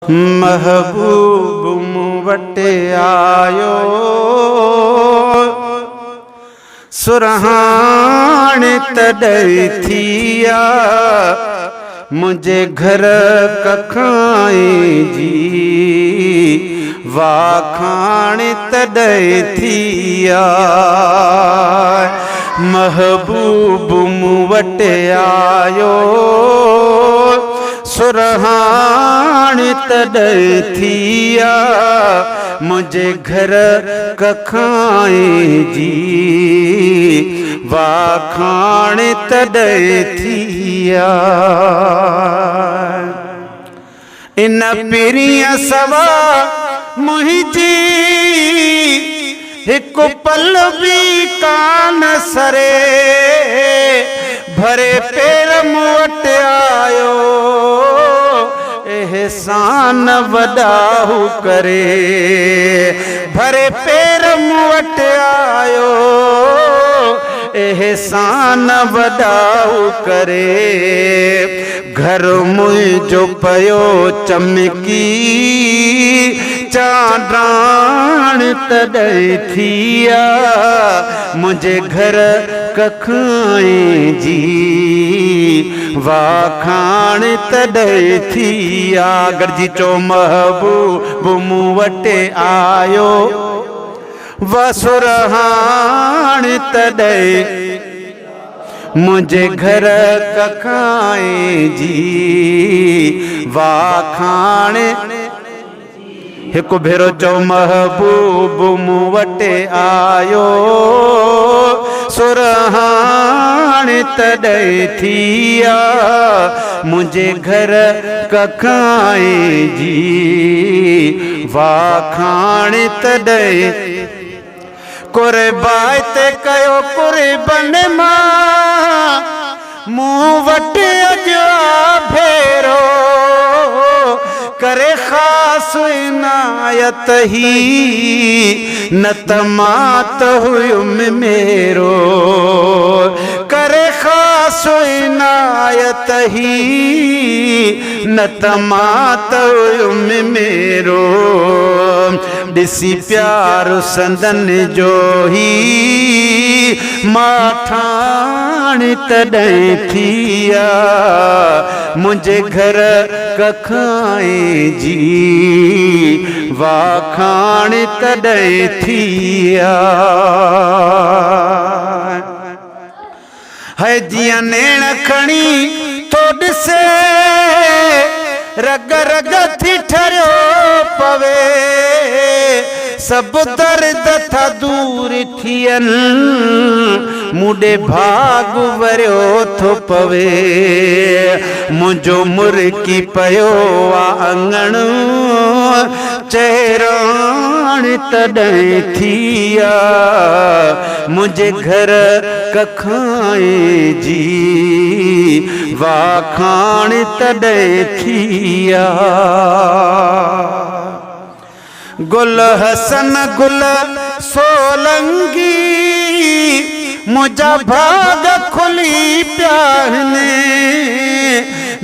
महबूब मूं वटि आयो सुरहाण तॾहिं थी आ मुंहिंजे घर कखाई जी वाखाण तॾहिं थी आ महबूब मूं वटि आयो सुरहाण तॾहिं थी आ मुंहिंजे घर कखाई जी वाखाण तॾहिं थी आ इन पीरीअ सवा मुंहिंजी हिकु पल बि कान सरे भरे पेर मूं वटि आयो एहसान वॾा करे भरे पेर मूं वटि आयो एहसान वॾा करे घर मुंहिंजो पियो चमकी चांडाण तॾहिं थी आ मुंहिंजे घर कखाई जी वाखाण तॾहिं थी आ गॾिजी चओ महबूब मूं वटि आयो वसुरहाण तॾहिं मुंहिंजे घर कखाई जी वाखाण हिकु भेरो चओ महबूब मूं वटि आयो सुरहाण तॾहिं थी आ मुंहिंजे घर कखाई जी वाखाण तॾहिं कुर्बाई ते कयो कुर्बन मां मूं वटि अॼु भेरो करे ख़ासि इनायत ही न त मां त हुयुमि मेरो करे ख़ासि इनायत ही न त मां त हुयुमि मेरो ॾिसी प्यारु संदन जो ही मां ठाण तॾहिं थी आ मुंहिंजे घर कखाई जी वाखाण तॾहिं थी आ है जीअं नेण खणी थो ॾिसे रग रग थी ठरियो पवे सभु दर्द था दूर थियनि मूंॾे भाग वरियो थो पवे मुंहिंजो मुर्की पियो आहे अङण चहिराण तॾहिं थी आ मुंहिंजे घर कखाई जी वाखाण तॾहिं थी आ गुल हसन गुल सोलंगी मुंहिंजा भाग खुली पिया आहिनि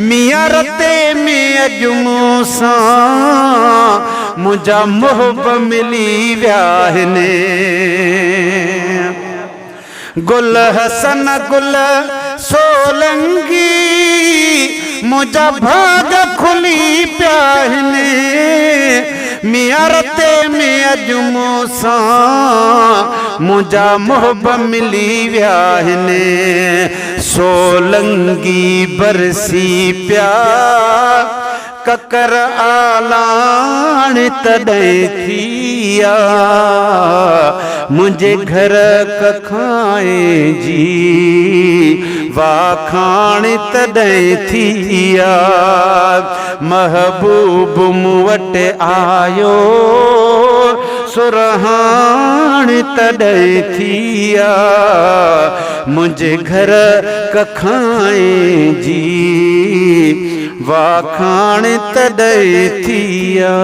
मियां रते में अॼु मूं सां मुंहिंजा मुहब मिली विया आहिनि गुल हसन गुल सोलंगी मुंहिंजा भाग खुली पिया आहिनि मियां रते में अॼु मूं सां मुंहिंजा मुहब मिली विया आहिनि सोलंगी बरसी पिया ककर आलाण तॾहिं थी आ मुंहिंजे घर कखाई जी वाखाण तॾहिं थी आ महबूब मूं वटि आयो सुरहाण तॾहिं थी आ मुंहिंजे घर कखाई जी वाखाण तॾहिं थी आ